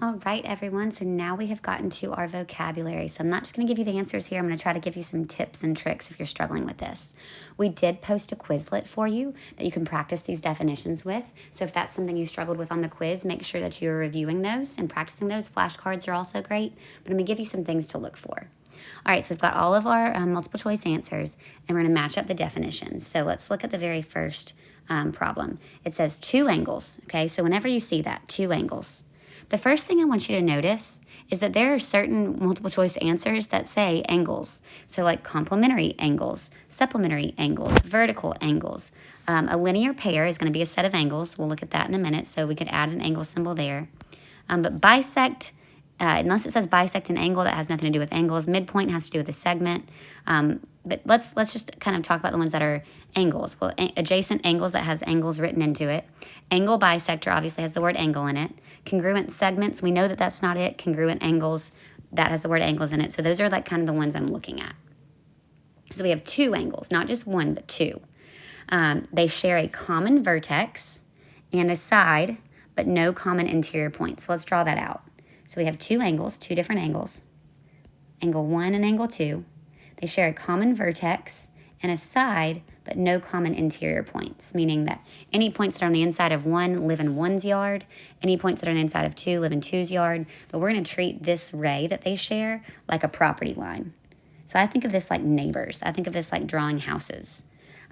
All right, everyone. So now we have gotten to our vocabulary. So I'm not just going to give you the answers here. I'm going to try to give you some tips and tricks if you're struggling with this. We did post a Quizlet for you that you can practice these definitions with. So if that's something you struggled with on the quiz, make sure that you're reviewing those and practicing those. Flashcards are also great, but I'm going to give you some things to look for. All right, so we've got all of our multiple choice answers, and we're going to match up the definitions. So let's look at the very first problem. It says two angles, okay? So whenever you see that, two angles, the first thing I want you to notice is that there are certain multiple choice answers that say angles. So like complementary angles, supplementary angles, vertical angles. A linear pair is going to be a set of angles. We'll look at that in a minute, so we could add an angle symbol there. But bisect, unless it says bisect an angle, that has nothing to do with angles. Midpoint has to do with a segment. But let's just kind of talk about the ones that are angles. Well, adjacent angles, that has angles written into it. Angle bisector obviously has the word angle in it. Congruent segments, we know that that's not it. Congruent angles, that has the word angles in it. So those are like kind of the ones I'm looking at. So we have two angles, not just one, but two. They share a common vertex and a side, but no common interior points. So let's draw that out. So we have two angles, two different angles. Angle 1 and angle 2. They share a common vertex and a side, but no common interior points, meaning that any points that are on the inside of 1 live in 1's yard, any points that are on the inside of 2 live in 2's yard, but we're going to treat this ray that they share like a property line. So I think of this like neighbors. I think of this like drawing houses.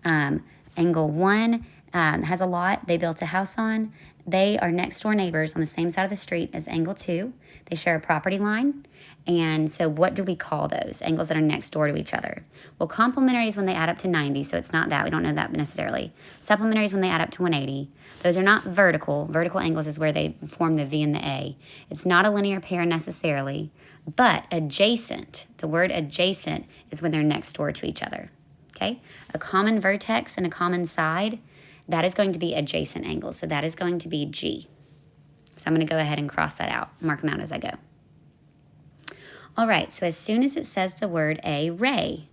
Angle 1 has a lot they built a house on. They are next door neighbors on the same side of the street as angle 2. They share a property line. And so what do we call those angles that are next door to each other? Well, complementary is when they add up to 90, so it's not that. We don't know that necessarily. Supplementary is when they add up to 180. Those are not vertical. Vertical angles is where they form the V and the A. It's not a linear pair necessarily, but adjacent, the word adjacent is when they're next door to each other, okay? A common vertex and a common side, that is going to be adjacent angles, so that is going to be G. So I'm going to go ahead and cross that out, mark them out as I go. All right, so as soon as it says the word a ray,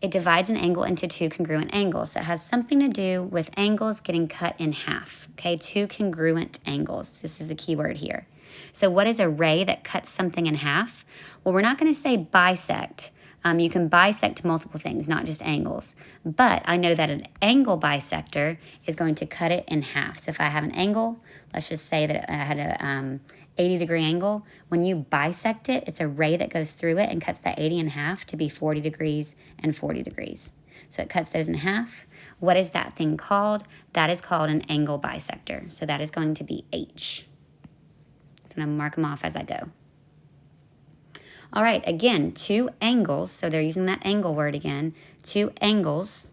it divides an angle into two congruent angles. So it has something to do with angles getting cut in half, okay? Two congruent angles. This is the key word here. So what is a ray that cuts something in half? Well, we're not going to say bisect. You can bisect multiple things, not just angles. But I know that an angle bisector is going to cut it in half. So if I have an angle, let's just say that I had a 80-degree angle. When you bisect it, it's a ray that goes through it and cuts that 80 in half to be 40 degrees and 40 degrees. So it cuts those in half. What is that thing called? That is called an angle bisector. So that is going to be H. So I'm going to mark them off as I go. All right, again, two angles. So they're using that angle word again. Two angles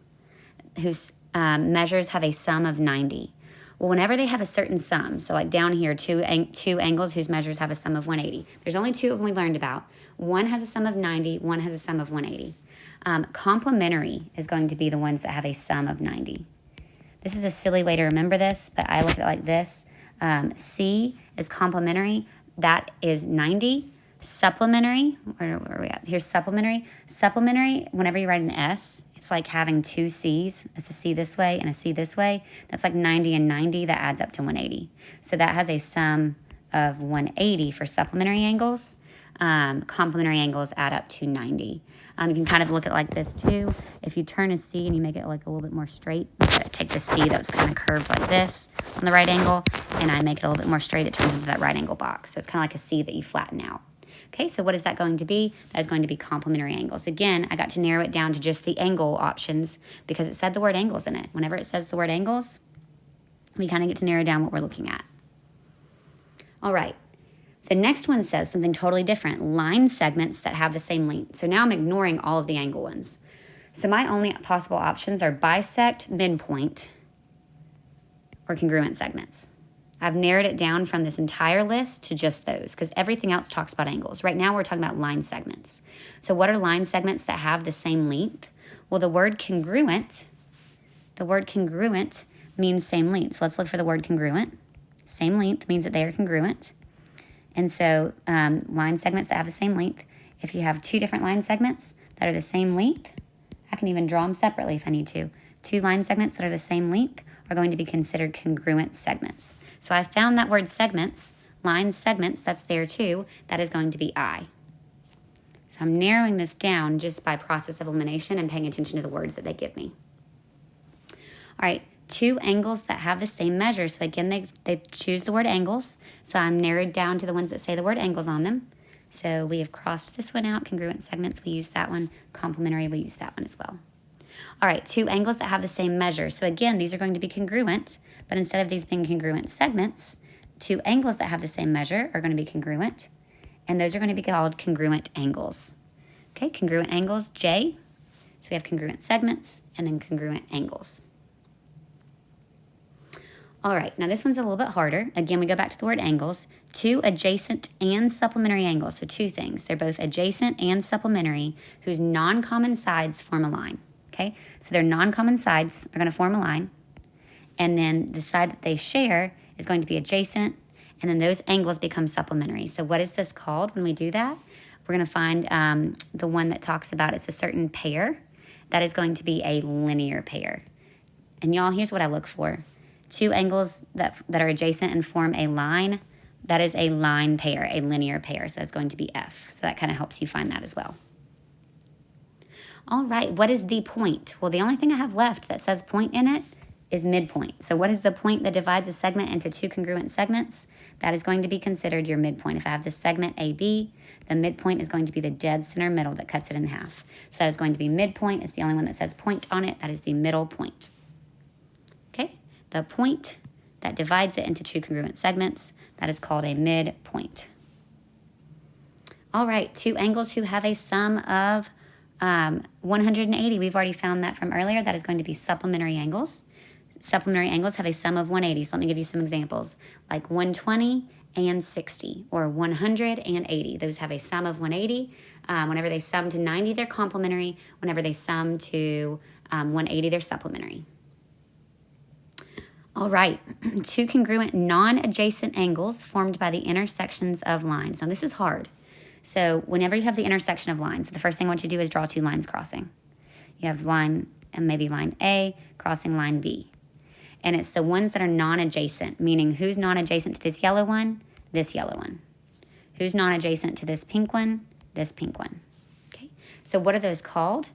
whose measures have a sum of 90. Well, whenever they have a certain sum, so like down here, two angles whose measures have a sum of 180. There's only two of them we learned about. One has a sum of 90, one has a sum of 180. Complementary is going to be the ones that have a sum of 90. This is a silly way to remember this, but I look at it like this. C is complementary. That is 90. Supplementary, where are we at? Here's supplementary. Supplementary, whenever you write an S, it's like having two C's. It's a C this way and a C this way. That's like 90 and 90. That adds up to 180. So that has a sum of 180 for supplementary angles. Complementary angles add up to 90. You can kind of look at it like this too. If you turn a C and you make it like a little bit more straight, take the C that was kind of curved like this on the right angle, and I make it a little bit more straight, it turns into that right angle box. So it's kind of like a C that you flatten out. Okay, so what is that going to be? That is going to be complementary angles. Again, I got to narrow it down to just the angle options because it said the word angles in it. Whenever it says the word angles, we kind of get to narrow down what we're looking at. All right, the next one says something totally different. Line segments that have the same length. So now I'm ignoring all of the angle ones. So my only possible options are bisect, midpoint, or congruent segments. I've narrowed it down from this entire list to just those because everything else talks about angles. Right now we're talking about line segments. So what are line segments that have the same length? Well, the word congruent means same length. So let's look for the word congruent. Same length means that they are congruent. And so line segments that have the same length, if you have two different line segments that are the same length, I can even draw them separately if I need to. Two line segments that are the same length are going to be considered congruent segments. So I found that word segments line segments, that's there too, that is going to be I. So I'm narrowing this down just by process of elimination and paying attention to the words that they give me. All right, two angles that have the same measure. So again, they choose the word angles. So I'm narrowed down to the ones that say the word angles on them. So we have crossed this one out. Congruent segments, we use that one. Complementary, we use that one as well. All right, two angles that have the same measure. So again, these are going to be congruent, but instead of these being congruent segments, two angles that have the same measure are going to be congruent, and those are going to be called congruent angles. Okay, congruent angles, J. So we have congruent segments and then congruent angles. All right, now this one's a little bit harder. Again, we go back to the word angles. Two adjacent and supplementary angles. So two things. They're both adjacent and supplementary whose non-common sides form a line. Okay, so their non-common sides are going to form a line. And then the side that they share is going to be adjacent. And then those angles become supplementary. So what is this called when we do that? We're going to find the one that talks about it's a certain pair. That is going to be a linear pair. And y'all, here's what I look for. Two angles that are adjacent and form a line, that is a line pair, a linear pair. So that's going to be F. So that kind of helps you find that as well. All right, what is the point? Well, the only thing I have left that says point in it is midpoint. So what is the point that divides a segment into two congruent segments? That is going to be considered your midpoint. If I have this segment AB, the midpoint is going to be the dead center middle that cuts it in half. So that is going to be midpoint. It's the only one that says point on it. That is the middle point. Okay, the point that divides it into two congruent segments, that is called a midpoint. All right, two angles who have a sum of 180. We've already found that from earlier. That is going to be supplementary angles. Supplementary angles have a sum of 180. So let me give you some examples, like 120 and 60, or 100 and 80. Those have a sum of 180. Whenever they sum to 90, they're complementary. Whenever they sum to 180, they're supplementary. All right, two congruent non-adjacent angles formed by the intersections of lines. Now this is hard. So whenever you have the intersection of lines, the first thing I want you to do is draw two lines crossing. You have line, and maybe line A crossing line B. And it's the ones that are non-adjacent, meaning who's non-adjacent to this yellow one? This yellow one. Who's non-adjacent to this pink one? This pink one. Okay. So what are those called?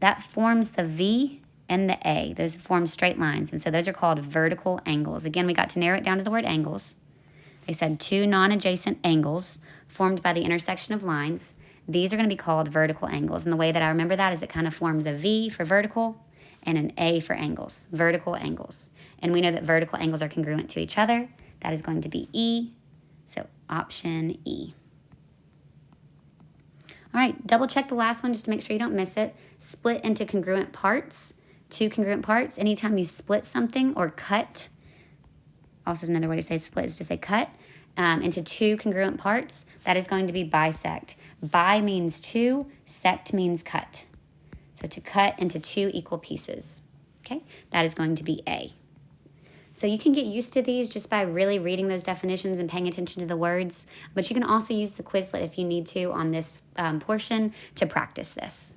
That forms the V and the A. Those form straight lines. And so those are called vertical angles. Again, we got to narrow it down to the word angles. They said two non-adjacent angles formed by the intersection of lines. These are going to be called vertical angles. And the way that I remember that is it kind of forms a V for vertical and an A for angles. Vertical angles. And we know that vertical angles are congruent to each other. That is going to be E. So option E. All right, double check the last one just to make sure you don't miss it. Split into congruent parts. Two congruent parts. Anytime you split something or cut, also another way to say split is to say cut, into two congruent parts, that is going to be bisect. Bi means two, sect means cut. So to cut into two equal pieces, okay? That is going to be A. So you can get used to these just by really reading those definitions and paying attention to the words, but you can also use the Quizlet if you need to on this portion to practice this.